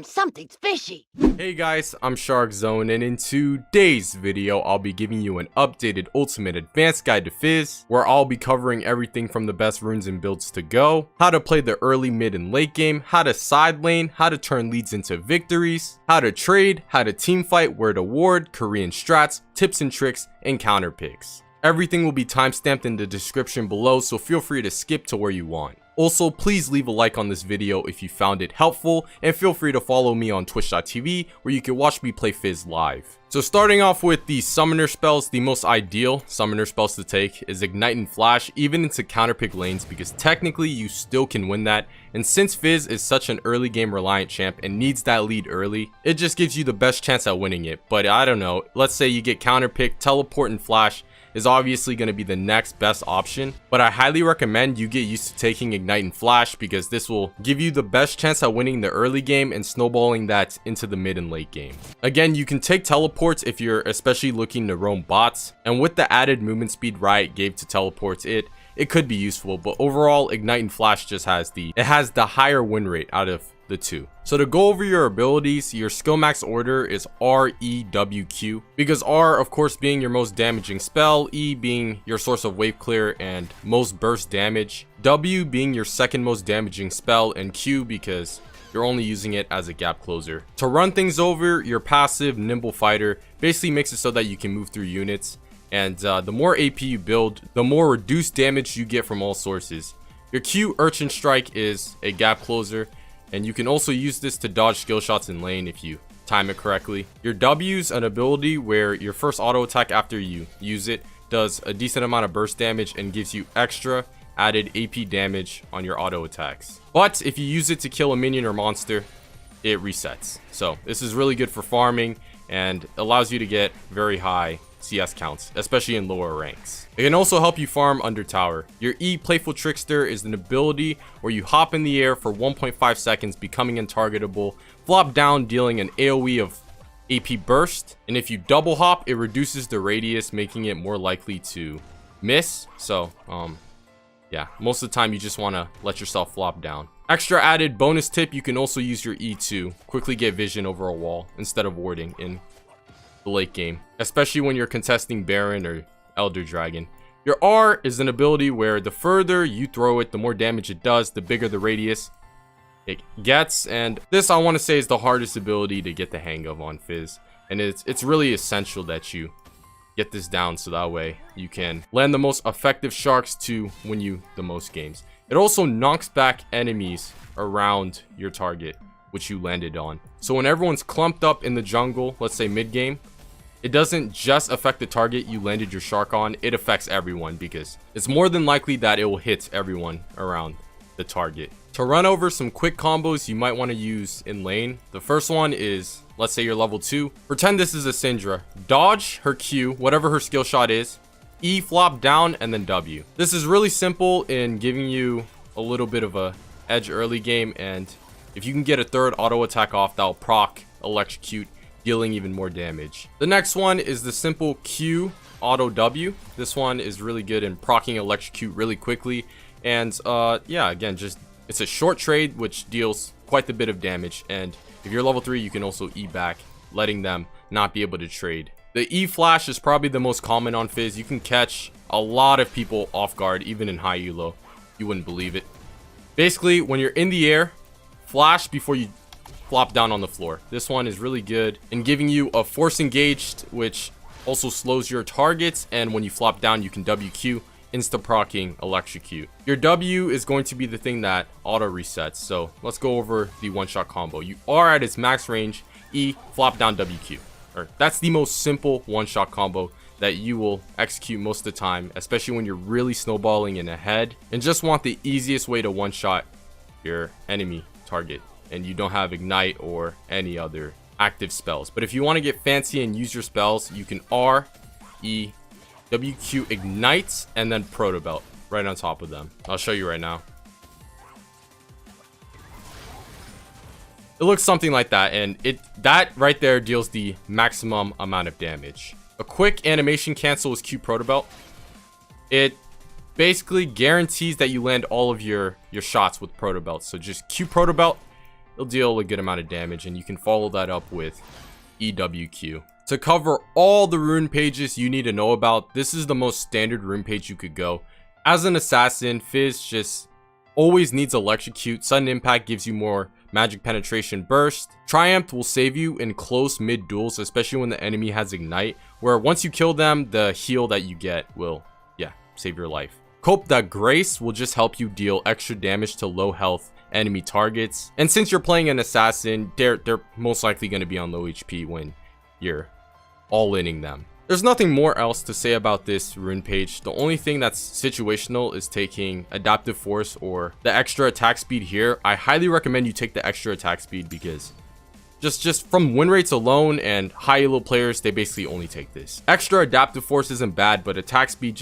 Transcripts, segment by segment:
Something's fishy. Hey guys, I'm Shark Zone, and in today's video, I'll be giving you an updated Ultimate Advanced Guide to Fizz, where I'll be covering everything from the best runes and builds to go, how to play the early, mid, and late game, how to side lane, how to turn leads into victories, how to trade, how to team fight, where to ward, Korean strats, tips and tricks, and counter picks. Everything will be timestamped in the description below, so feel free to skip to where you want. Also, please leave a like on this video if you found it helpful, and feel free to follow me on twitch.tv where you can watch me play Fizz live. So starting off with the summoner spells, the most ideal summoner spells to take is Ignite and Flash, even into counterpick lanes, because technically you still can win that, and since Fizz is such an early game reliant champ and needs that lead early, it just gives you the best chance at winning it. But I don't know, let's say you get counterpick, teleport, and Flash is obviously going to be the next best option, but I highly recommend you get used to taking Ignite and Flash, because this will give you the best chance at winning the early game and snowballing that into the mid and late game. Again, you can take teleports if you're especially looking to roam bots, and with the added movement speed Riot gave to teleports, it could be useful, but overall Ignite and Flash just has the higher win rate out of the two. So to go over your abilities, your skill max order is R, E, W, Q, because R of course being your most damaging spell, E being your source of wave clear and most burst damage, W being your second most damaging spell, and Q because you're only using it as a gap closer. To run things over, your passive Nimble Fighter basically makes it so that you can move through units, and the more AP you build, the more reduced damage you get from all sources. Your Q, Urchin Strike, is a gap closer, and you can also use this to dodge skill shots in lane if you time it correctly. Your W's an ability where your first auto attack after you use it does a decent amount of burst damage and gives you extra added AP damage on your auto attacks. But if you use it to kill a minion or monster, it resets. So this is really good for farming and allows you to get very high CS counts, especially in lower ranks. It can also help you farm under tower. Your E, Playful Trickster, is an ability where you hop in the air for 1.5 seconds, becoming untargetable, flop down, dealing an AoE of AP burst, and if you double hop, it reduces the radius, making it more likely to miss. So yeah, most of the time you just want to let yourself flop down. Extra added bonus tip, you can also use your E to quickly get vision over a wall instead of warding in the late game, especially when you're contesting Baron or Elder Dragon. Your R is an ability where the further you throw it, the more damage it does, the bigger the radius it gets, and this I want to say is the hardest ability to get the hang of on Fizz, and it's really essential that you get this down so that way you can land the most effective sharks to win you the most games. It also knocks back enemies around your target which you landed on. So when everyone's clumped up in the jungle, let's say mid game, it doesn't just affect the target you landed your shark on, it affects everyone, because it's more than likely that it will hit everyone around the target. To run over some quick combos you might want to use in lane, the first one is, let's say you're level 2, pretend this is a Syndra. Dodge her Q, whatever her skill shot is, E, flop down, and then W. This is really simple in giving you a little bit of a edge early game, and if you can get a third auto attack off, that'll proc electrocute, dealing even more damage. The next one is the simple Q auto W. This one is really good in proccing electrocute really quickly, and yeah, again, just it's a short trade which deals quite a bit of damage, and if you're level 3 you can also E back, letting them not be able to trade. The E flash is probably the most common on Fizz. You can catch a lot of people off guard even in high elo. You wouldn't believe it. Basically, when you're in the air, flash before you flop down on the floor. This one is really good in giving you a force engaged, which also slows your targets, and when you flop down you can WQ, insta procking electrocute. Your W is going to be the thing that auto resets, so let's go over the one-shot combo. You are at its max range, E, flop down, WQ. That's the most simple one-shot combo that you will execute most of the time, especially when you're really snowballing in ahead and just want the easiest way to one-shot your enemy target and you don't have Ignite or any other active spells. But if you want to get fancy and use your spells, you can R, E, WQ Ignite, and then Proto Belt right on top of them. I'll show you right now. It looks something like that, and that right there deals the maximum amount of damage. A quick animation cancel is Q Proto Belt. It basically guarantees that you land all of your shots with Proto Belt. So just Q Proto Belt, it'll deal a good amount of damage, and you can follow that up with EWQ. To cover all the rune pages you need to know about, this is the most standard rune page you could go. As an assassin, Fizz just always needs electrocute. Sudden impact gives you more magic penetration burst. Triumph will save you in close mid duels, especially when the enemy has ignite, where once you kill them, the heal that you get will, save your life. Cope that Grace will just help you deal extra damage to low health enemy targets. And since you're playing an assassin, they're most likely going to be on low HP when you're all-inning them. There's nothing more else to say about this rune page. The only thing that's situational is taking adaptive force or the extra attack speed here. I highly recommend you take the extra attack speed because just from win rates alone and high elo players, they basically only take this. Extra adaptive force isn't bad, but attack speed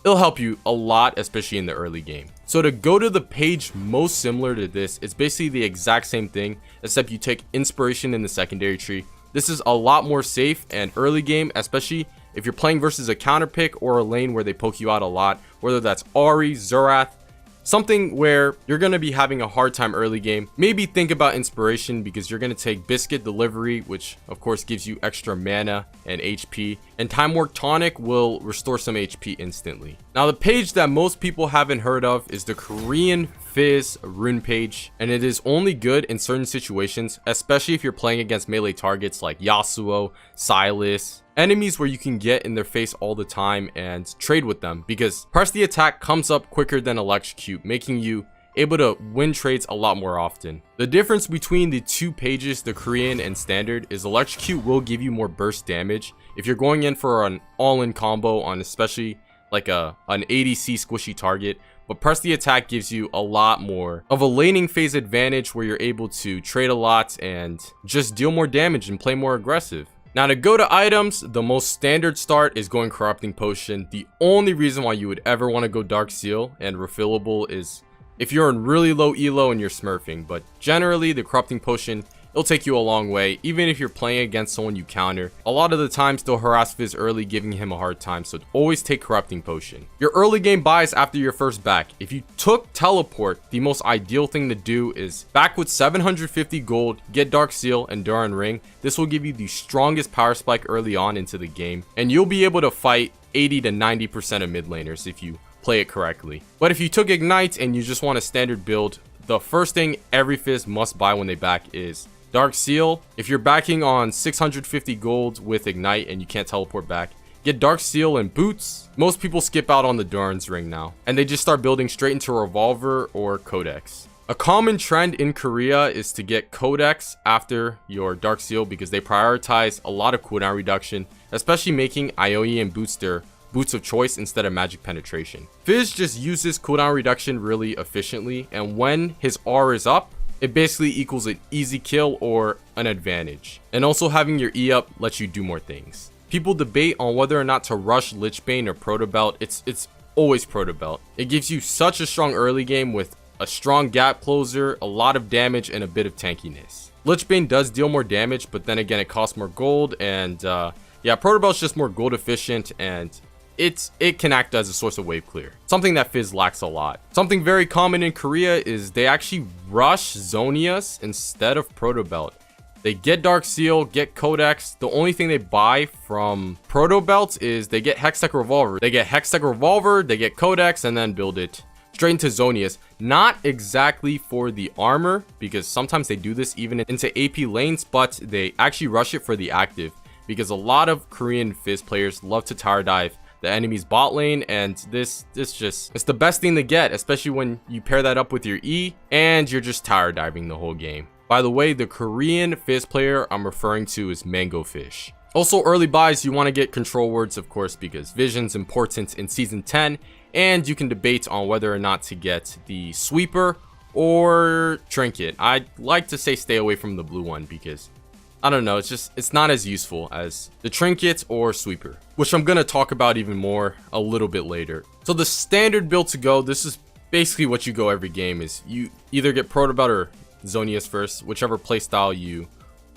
it'll help you a lot, especially in the early game. So to go to the page most similar to this, it's basically the exact same thing, except you take inspiration in the secondary tree. This is a lot more safe and early game, especially if you're playing versus a counter pick or a lane where they poke you out a lot, whether that's Ahri, Zerath, something where you're going to be having a hard time early game. Maybe think about inspiration because you're going to take Biscuit Delivery, which of course gives you extra mana and HP, and Time Work Tonic will restore some HP instantly. Now the page that most people haven't heard of is the Korean Fizz rune page, and it is only good in certain situations, especially if you're playing against melee targets like Yasuo, Sylas, enemies where you can get in their face all the time and trade with them, because press the attack comes up quicker than electrocute, making you able to win trades a lot more often. The difference between the two pages, the Korean and standard, is electrocute will give you more burst damage if you're going in for an all-in combo on especially like an ADC squishy target, but press the attack gives you a lot more of a laning phase advantage where you're able to trade a lot and just deal more damage and play more aggressive. Now to go to items, the most standard start is going Corrupting Potion. The only reason why you would ever want to go Dark Seal and refillable is if you're in really low elo and you're smurfing, but generally the Corrupting Potion, it'll take you a long way. Even if you're playing against someone you counter, a lot of the times they'll harass Fizz early, giving him a hard time, so always take Corrupting Potion. Your early game buys after your first back. If you took Teleport, the most ideal thing to do is back with 750 gold, get Dark Seal and Duran Ring. This will give you the strongest power spike early on into the game, and you'll be able to fight 80 to 90% of mid laners if you play it correctly. But if you took Ignite and you just want a standard build, the first thing every Fizz must buy when they back is Dark Seal. If you're backing on 650 gold with Ignite and you can't teleport back, get Dark Seal and Boots. Most people skip out on the Duran's Ring now, and they just start building straight into Revolver or Codex. A common trend in Korea is to get Codex after your Dark Seal because they prioritize a lot of cooldown reduction, especially making Ioe and Boots their boots of choice instead of magic penetration. Fizz just uses cooldown reduction really efficiently, and when his R is up, it basically equals an easy kill or an advantage. And also having your E up lets you do more things. People debate on whether or not to rush Lichbane or Protobelt. It's always Protobelt. It gives you such a strong early game with a strong gap closer, a lot of damage, and a bit of tankiness. Lichbane does deal more damage, but then again it costs more gold, and yeah, Protobelt's just more gold efficient, and it can act as a source of wave clear, something that Fizz lacks a lot. Something very common in Korea is they actually rush Zonius instead of Protobelt. They get Dark Seal, get Codex. The only thing they buy from Protobelt is they get Hextech Revolver. They get Hextech Revolver, they get Codex, and then build it straight into Zonius. Not exactly for the armor, because sometimes they do this even into AP lanes, but they actually rush it for the active, because a lot of Korean Fizz players love to tower dive the enemy's bot lane, and this it's the best thing to get, especially when you pair that up with your E and you're just tower diving the whole game. By the way, the Korean Fizz player I'm referring to is Mango Fish. Also, early buys, you want to get control words, of course, because Vision's important in Season 10, and you can debate on whether or not to get the Sweeper or Trinket. I'd like to say stay away from the blue one because, I don't know, it's not as useful as the Trinket or Sweeper, which I'm going to talk about even more a little bit later. So the standard build to go, this is basically what you go every game, is you either get Protobelt or Zonius first, whichever playstyle you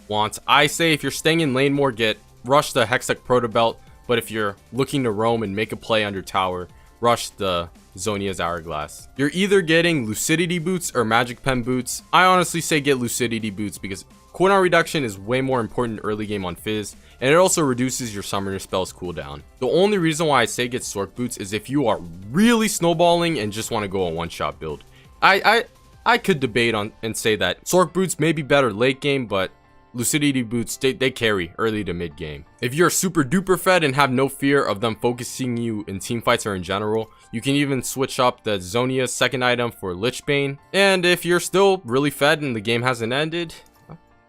want. I say if you're staying in lane more, get rush the Hextech Protobelt, but if you're looking to roam and make a play under tower, rush the Zonia's Hourglass. You're either getting Lucidity Boots or Magic Pen Boots. I honestly say get Lucidity Boots because cooldown reduction is way more important early game on Fizz, and it also reduces your summoner spell's cooldown. The only reason why I say get Sork Boots is if you are really snowballing and just want to go a one-shot build. I could debate on and say that Sork Boots may be better late game, but Lucidity Boots, they carry early to mid game. If you're super duper fed and have no fear of them focusing you in team fights or in general, you can even switch up the Zonia's second item for Lichbane. And if you're still really fed and the game hasn't ended,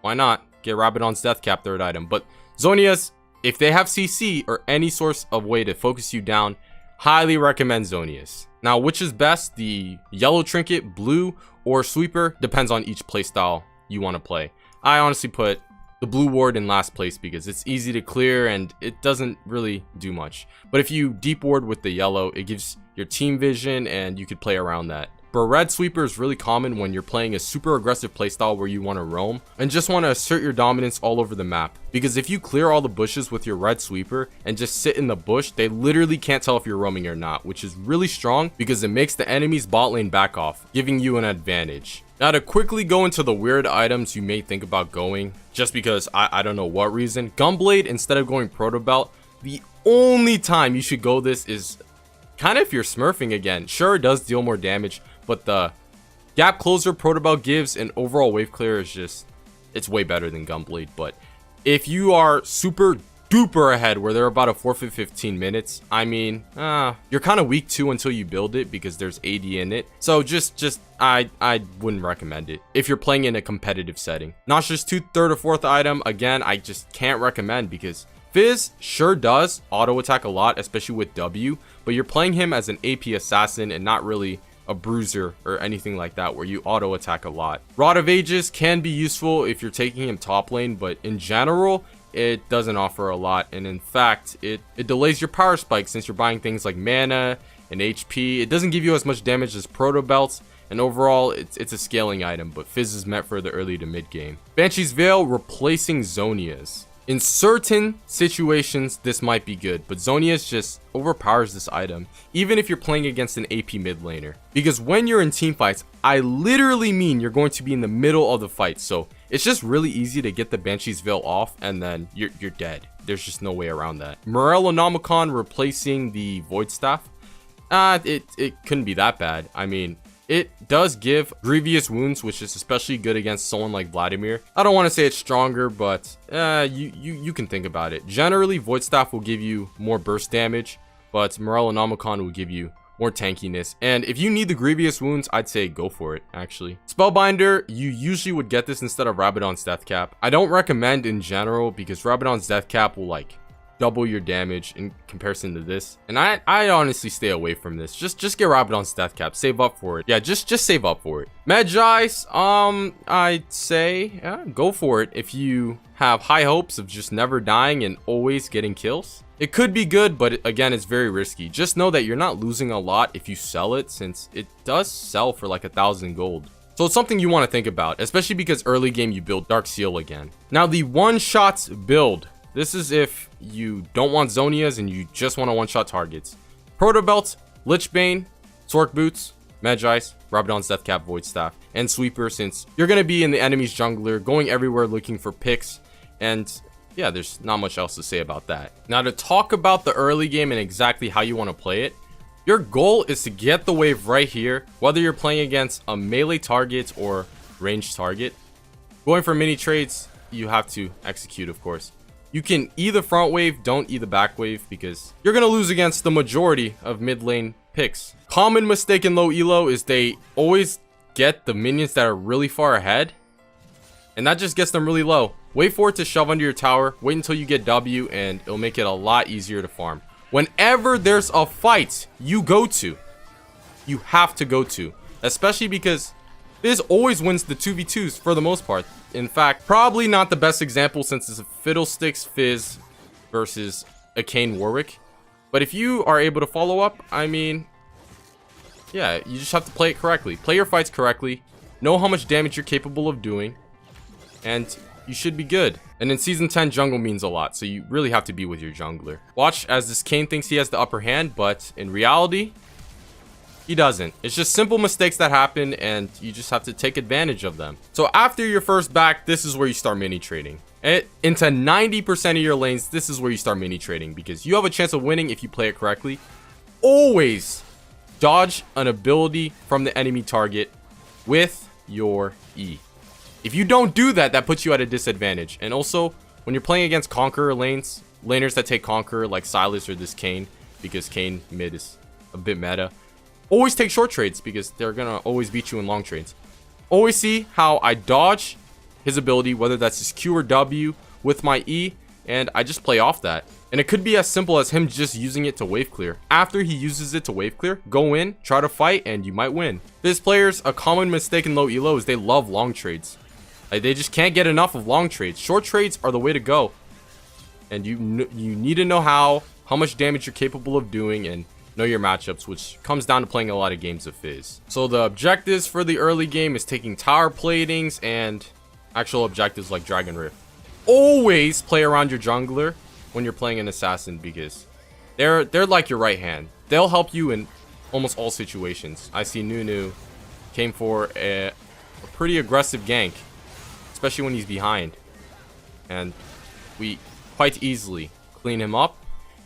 why not get Rabadon's Deathcap third item? But Zonia's, if they have CC or any source of way to focus you down, highly recommend Zonia's. Now, which is best, the yellow trinket, blue, or sweeper, depends on each playstyle you want to play. I honestly put the blue ward in last place because it's easy to clear and it doesn't really do much. But if you deep ward with the yellow, it gives your team vision and you could play around that. But red sweeper is really common when you're playing a super aggressive playstyle where you want to roam and just want to assert your dominance all over the map. Because if you clear all the bushes with your red sweeper and just sit in the bush, they literally can't tell if you're roaming or not, which is really strong because it makes the enemy's bot lane back off, giving you an advantage. Now, to quickly go into the weird items you may think about going, just because I don't know what reason, Gunblade instead of going Proto Belt, the only time you should go this is kind of if you're smurfing again. Sure, it does deal more damage, but the gap closer Proto Belt gives and overall wave clear is just, it's way better than Gunblade. But if you are super duper ahead where they're about a forfeit 15 minutes, I mean, you're kind of weak too until you build it because there's AD in it. So I wouldn't recommend it if you're playing in a competitive setting. Noxious Tooth third or fourth item, again, I just can't recommend because Fizz sure does auto attack a lot, especially with W, but you're playing him as an AP assassin and not really a bruiser or anything like that where you auto attack a lot. Rod of Ages can be useful if you're taking him top lane, but in general, it doesn't offer a lot, and in fact, it delays your power spike since you're buying things like mana and HP. It doesn't give you as much damage as Proto Belts, and overall, it's a scaling item, but Fizz is meant for the early to mid game. Banshee's Veil replacing Zonia's. In certain situations, this might be good, but Zonia's just overpowers this item, even if you're playing against an AP mid laner. Because when you're in team fights, I literally mean you're going to be in the middle of the fight, so it's just really easy to get the Banshee's Veil off, and then you're dead. There's just no way around that. Morellonomicon replacing the Void Staff. It couldn't be that bad. I mean, it does give grievous wounds, which is especially good against someone like Vladimir. I don't want to say it's stronger, but you can think about it. Generally, Void Staff will give you more burst damage, but Morellonomicon will give you more tankiness. And if you need the grievous wounds, I'd say go for it, actually. Spellbinder, you usually would get this instead of Rabadon's Deathcap. I don't recommend in general because Rabadon's Deathcap will like double your damage in comparison to this, and I honestly stay away from this. Just get Rabadon's Deathcap, save up for it. Yeah, just save up for it. Medjais, I'd say go for it if you have high hopes of just never dying and always getting kills. It could be good, but again, it's very risky. Just know that you're not losing a lot if you sell it, since it does sell for like 1,000 gold. So it's something you want to think about, especially because early game you build Dark Seal again. Now, the one-shots build. This is if you don't want Zonia's and you just want to one-shot targets. Proto Belt, Lichbane, Sork Boots, Medjais, Rabadon's Deathcap, Void Staff, and Sweeper, since you're going to be in the enemy's jungler, going everywhere looking for picks, and yeah, there's not much else to say about that. Now, to talk about the early game and exactly how you want to play it, your goal is to get the wave right here, whether you're playing against a melee target or ranged target. Going for mini trades, you have to execute, of course. You can either front wave, don't either back wave, because you're going to lose against the majority of mid lane picks. Common mistake in low elo is they always get the minions that are really far ahead, and that just gets them really low. Wait for it to shove under your tower, wait until you get W, and it'll make it a lot easier to farm. Whenever there's a fight you have to go to, especially because Fizz always wins the 2v2s for the most part. In fact, probably not the best example since it's a Fiddlesticks Fizz versus a Kayn Warwick. But if you are able to follow up, I mean, yeah, you just have to play it correctly. Play your fights correctly, know how much damage you're capable of doing, and you should be good. And in Season 10, jungle means a lot, so you really have to be with your jungler. Watch as this Kayn thinks he has the upper hand, but in reality, He doesn't. It's just simple mistakes that happen, and you just have to take advantage of them. So after your first back, this is where you start mini trading. Into 90% of your lanes, this is where you start mini trading, because you have a chance of winning if you play it correctly. Always dodge an ability from the enemy target with your E. If you don't do that, that puts you at a disadvantage. And also, when you're playing against Conqueror laners that take Conqueror, like Silas or this Kayn, because Kayn mid is a bit meta, always take short trades, because they're gonna always beat you in long trades. Always see how I dodge his ability, whether that's his Q or W, with my E, and I just play off that. And it could be as simple as him just using it to wave clear. After he uses it to wave clear, go in, try to fight, and you might win. Fizz players, a common mistake in low elo is they love long trades. Like, they just can't get enough of long trades. Short trades are the way to go. And you need to know how much damage you're capable of doing, and know your matchups, which comes down to playing a lot of games of Fizz. So the objectives for the early game is taking tower platings and actual objectives like Dragon Rift. Always play around your jungler when you're playing an assassin, because they're like your right hand. They'll help you in almost all situations. I see Nunu came for a pretty aggressive gank, especially when he's behind, and we quite easily clean him up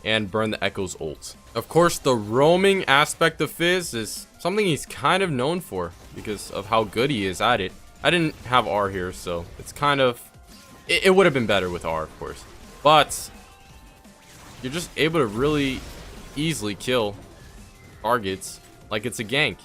and burn the Echo's ult. Of course, the roaming aspect of Fizz is something he's kind of known for because of how good he is at it. I didn't have R here, so it's kind of... It would have been better with R, of course. But you're just able to really easily kill targets like it's a gank.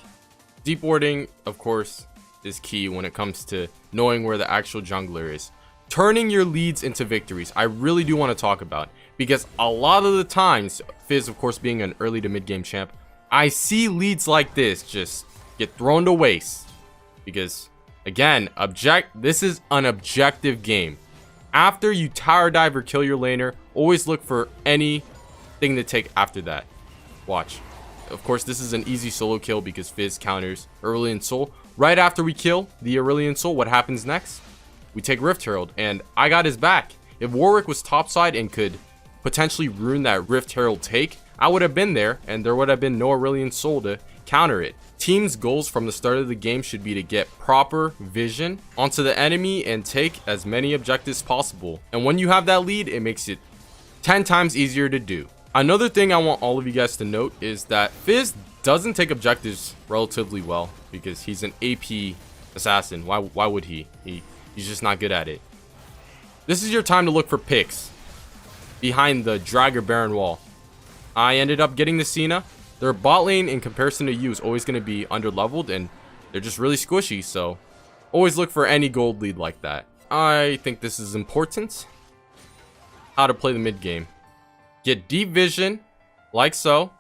Deep warding, of course, is key when it comes to knowing where the actual jungler is. Turning your leads into victories, I really do want to talk about, because a lot of the times, Fizz of course being an early to mid game champ, I see leads like this just get thrown to waste, because again, this is an objective game. After you tower dive or kill your laner, always look for anything to take after that. Watch. Of course, this is an easy solo kill because Fizz counters Aurelion Sol. Right after we kill the Aurelion Sol, what happens next? We take Rift Herald, and I got his back. If Warwick was topside and could potentially ruin that Rift Herald take, I would have been there, and there would have been no Aurelion Sol to counter it. Team's goals from the start of the game should be to get proper vision onto the enemy and take as many objectives possible. And when you have that lead, it makes it 10 times easier to do. Another thing I want all of you guys to note is that Fizz doesn't take objectives relatively well because he's an AP assassin. Why would he? He's just not good at it. This is your time to look for picks behind the Drag or Baron wall. I ended up getting the Cena. Their bot lane in comparison to you is always going to be under leveled, and they're just really squishy, so always look for any gold lead like that. I think this is important. How to play the mid game. Get deep vision, like so,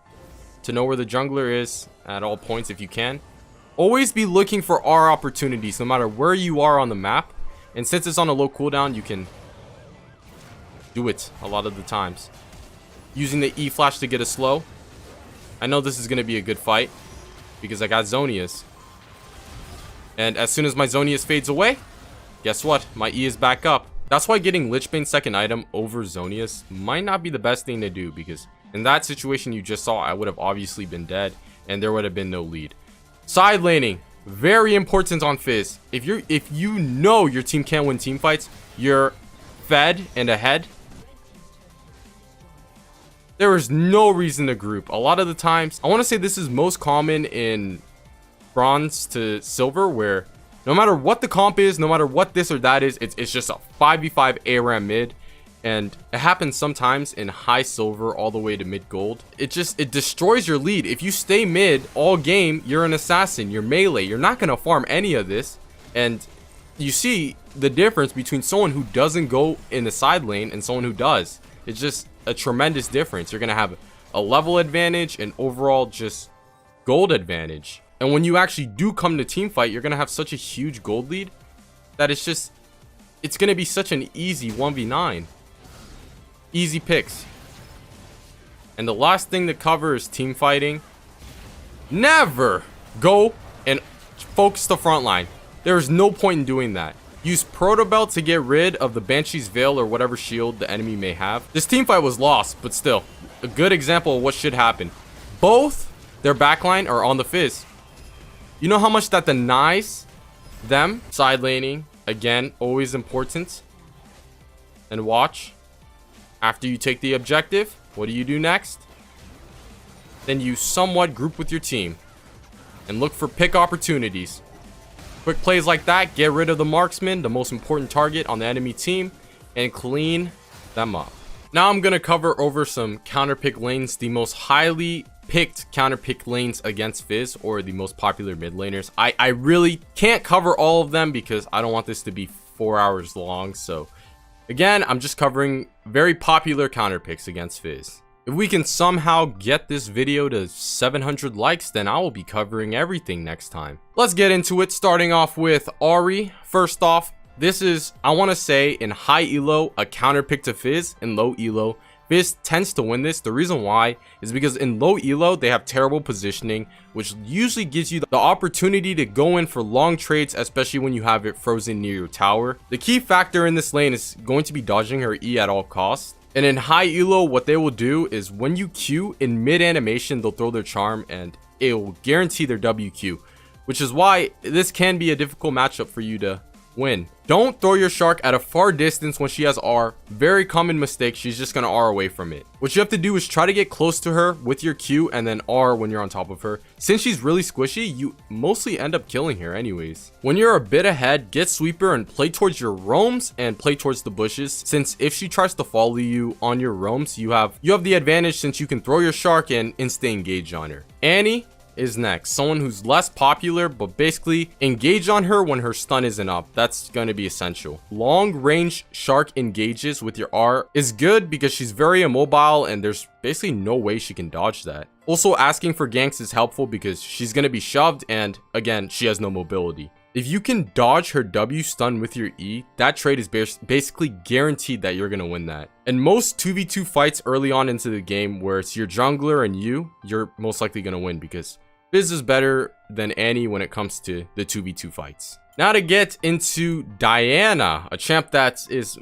to know where the jungler is at all points if you can. Always be looking for R opportunities no matter where you are on the map. And since it's on a low cooldown, you can do it a lot of the times. Using the E flash to get a slow. I know this is going to be a good fight because I got Zonius. And as soon as my Zonius fades away, guess what? My E is back up. That's why getting Lichbane's second item over Zonius might not be the best thing to do, because in that situation you just saw, I would have obviously been dead and there would have been no lead. Side laning, very important on Fizz. If you know your team can't win team fights, you're fed and ahead, there is no reason to group. A lot of the times, I want to say this is most common in bronze to silver, where no matter what the comp is, no matter what this or that is, it's just a 5v5 ARAM mid. And it happens sometimes in high silver all the way to mid gold. It destroys your lead. If you stay mid all game, you're an assassin, you're melee, you're not going to farm any of this. And you see the difference between someone who doesn't go in the side lane and someone who does. It's just a tremendous difference. You're going to have a level advantage and overall just gold advantage. And when you actually do come to team fight, you're going to have such a huge gold lead that it's going to be such an easy 1v9. Easy picks. And the last thing to cover is team fighting. Never go and focus the front line. There is no point in doing that. Use Protobelt to get rid of the Banshee's Veil or whatever shield the enemy may have. This team fight was lost, but still, a good example of what should happen. Both their backline are on the Fizz. You know how much that denies them? Side laning, again, always important. And watch. After you take the objective, what do you do next? Then you somewhat group with your team and look for pick opportunities. Quick plays like that, get rid of the marksman, the most important target on the enemy team, and clean them up. Now I'm going to cover over some counter pick lanes, the most highly picked counter pick lanes against Fizz, or the most popular mid laners. I really can't cover all of them because I don't want this to be 4 hours long. So again, I'm just covering very popular counter picks against Fizz. If we can somehow get this video to 700 likes, then I will be covering everything next time. Let's get into it, starting off with Ahri. First off, this is, I want to say, in high elo, a counter pick to Fizz. In low elo, Fizz tends to win this. The reason why is because in low elo, they have terrible positioning, which usually gives you the opportunity to go in for long trades, especially when you have it frozen near your tower. The key factor in this lane is going to be dodging her E at all costs. And in high elo, what they will do is when you Q in mid animation, they'll throw their charm and it will guarantee their WQ, which is why this can be a difficult matchup for you to win. Don't throw your shark at a far distance when she has R. Very common mistake. She's just gonna R away from it. What you have to do is try to get close to her with your Q and then R when you're on top of her. Since she's really squishy, you mostly end up killing her anyways. When you're a bit ahead, get sweeper and play towards your roams and play towards the bushes. Since if she tries to follow you on your roams, you have the advantage since you can throw your shark and insta engage on her. Annie is next, someone who's less popular, but basically engage on her when her stun isn't up. That's going to be essential. Long range shark engages with your R is good because she's very immobile and there's basically no way she can dodge that. Also, asking for ganks is helpful because she's going to be shoved and again, she has no mobility. If you can dodge her W stun with your E, that trade is basically guaranteed that you're going to win that. And most 2v2 fights early on into the game where it's your jungler and you're most likely going to win because Fizz is better than Annie when it comes to the 2v2 fights. Now to get into Diana, a champ that is,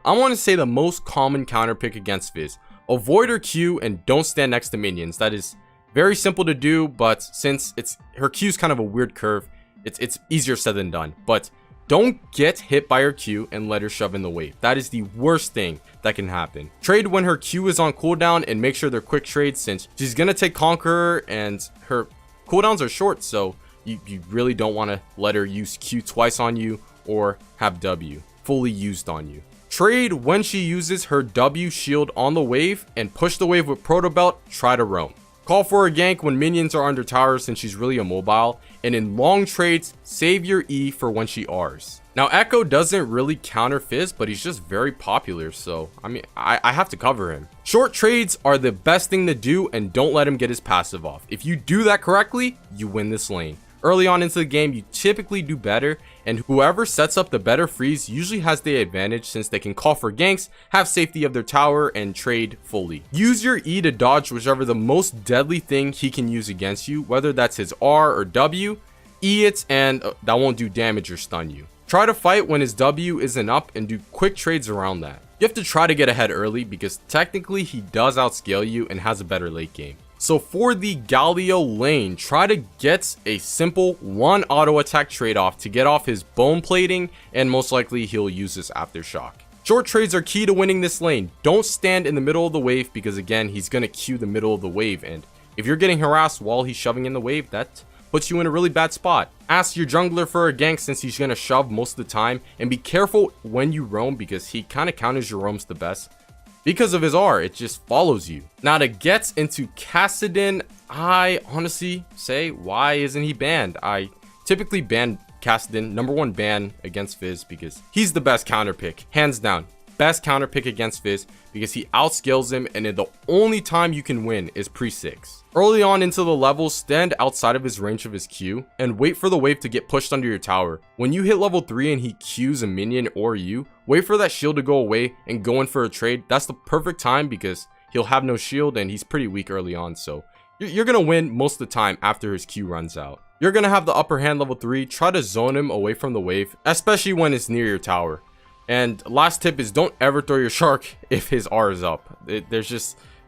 I want to say, the most common counter pick against Fizz. Avoid her Q and don't stand next to minions. That is very simple to do, but since her Q is kind of a weird curve, it's easier said than done. But don't get hit by her Q and let her shove in the wave. That is the worst thing that can happen. Trade when her Q is on cooldown and make sure they're quick trades since she's going to take Conqueror and her cooldowns are short, so you really don't want to let her use Q twice on you or have W fully used on you. Trade when she uses her W shield on the wave and push the wave with Proto Belt, try to roam. Call for a gank when minions are under tower since she's really immobile, and in long trades, save your E for when she Rs. Now Echo doesn't really counter Fizz, but he's just very popular, so I mean I have to cover him. Short trades are the best thing to do and don't let him get his passive off. If you do that correctly, you win this lane. Early on into the game, you typically do better, and whoever sets up the better freeze usually has the advantage since they can call for ganks, have safety of their tower, and trade fully. Use your E to dodge whichever the most deadly thing he can use against you, whether that's his R or W. E it, and that won't do damage or stun you. Try to fight when his W isn't up and do quick trades around that. You have to try to get ahead early because technically he does outscale you and has a better late game. So for the Galio lane, try to get a simple one auto attack trade off to get off his bone plating, and most likely he'll use his aftershock. Short trades are key to winning this lane. Don't stand in the middle of the wave because again, he's going to Q the middle of the wave, and if you're getting harassed while he's shoving in the wave, that puts you in a really bad spot. Ask your jungler for a gank since he's going to shove most of the time, and be careful when you roam because he kind of counters your roams the best. Because of his R, it just follows you. Now to get into Kassadin, I honestly say, why isn't he banned? I typically ban Kassadin, #1 ban against Fizz because he's the best counter pick, hands down. Best counter pick against Fizz because he outscales him, and the only time you can win is pre-6. Early on into the levels, stand outside of his range of his Q and wait for the wave to get pushed under your tower. When you hit level 3 and he Qs a minion or you, wait for that shield to go away and go in for a trade. That's the perfect time because he'll have no shield and he's pretty weak early on, so you're gonna win most of the time after his Q runs out. You're gonna have the upper hand level 3, try to zone him away from the wave, especially when it's near your tower. And last tip is don't ever throw your shark if his R is up.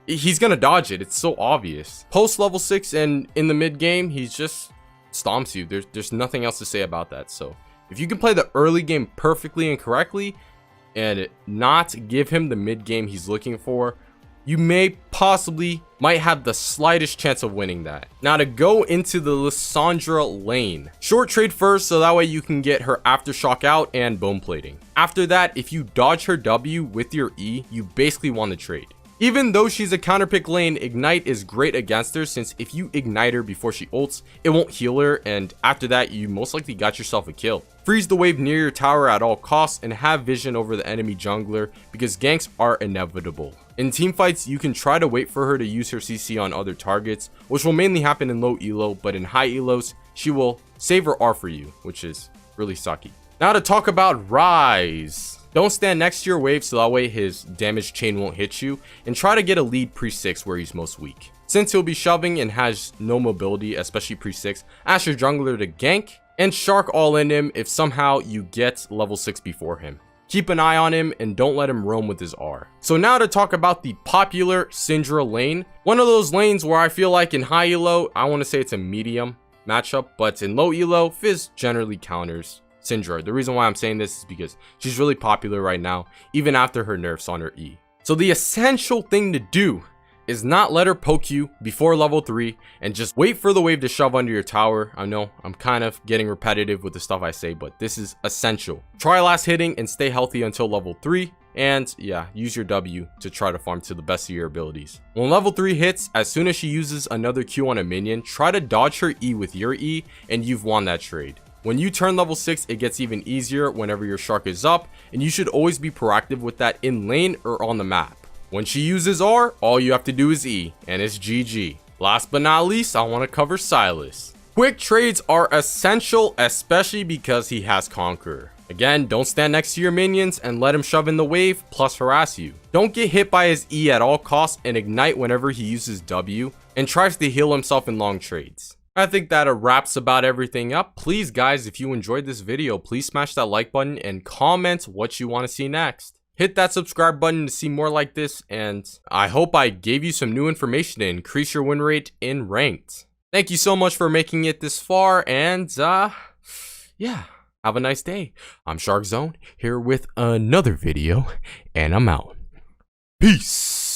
he's gonna dodge it. It's so obvious. Post level 6 and in the mid game, he just stomps you. There's nothing else to say about that. So if you can play the early game perfectly and correctly and not give him the mid game he's looking for, you might have the slightest chance of winning that. Now to go into the Lissandra lane. Short trade first, so that way you can get her aftershock out and bone plating. After that, if you dodge her W with your E, you basically won the trade. Even though she's a counterpick lane, Ignite is great against her, since if you ignite her before she ults, it won't heal her, and after that you most likely got yourself a kill. Freeze the wave near your tower at all costs and have vision over the enemy jungler, because ganks are inevitable. In teamfights, you can try to wait for her to use her CC on other targets, which will mainly happen in low elo, but in high elos, she will save her R for you, which is really sucky. Now to talk about Rise. Don't stand next to your wave so that way his damage chain won't hit you, and try to get a lead pre-6 where he's most weak. Since he'll be shoving and has no mobility, especially pre-6, ask your jungler to gank and shark all in him if somehow you get level 6 before him. Keep an eye on him and don't let him roam with his R. So now to talk about the popular Syndra lane. One of those lanes where I feel like in high elo, I want to say it's a medium matchup, but in low elo, Fizz generally counters Syndra. The reason why I'm saying this is because she's really popular right now, even after her nerfs on her E. So the essential thing to do is not let her poke you before level 3 and just wait for the wave to shove under your tower. I know I'm kind of getting repetitive with the stuff I say, but this is essential. Try last hitting and stay healthy until level 3. And yeah, use your W to try to farm to the best of your abilities. When level 3 hits, as soon as she uses another Q on a minion, try to dodge her E with your E and you've won that trade. When you turn level 6, it gets even easier whenever your shark is up, and you should always be proactive with that in lane or on the map. When she uses R, all you have to do is E, and it's GG. Last but not least, I want to cover Silas. Quick trades are essential, especially because he has Conqueror. Again, don't stand next to your minions and let him shove in the wave plus harass you. Don't get hit by his E at all costs and ignite whenever he uses W and tries to heal himself in long trades. I think that wraps about everything up. Please guys, if you enjoyed this video, please smash that like button and comment what you want to see next. Hit that subscribe button to see more like this, and I hope I gave you some new information to increase your win rate in ranked. Thank you so much for making it this far, and yeah, have a nice day. I'm Shark Zone here with another video, and I'm out. Peace.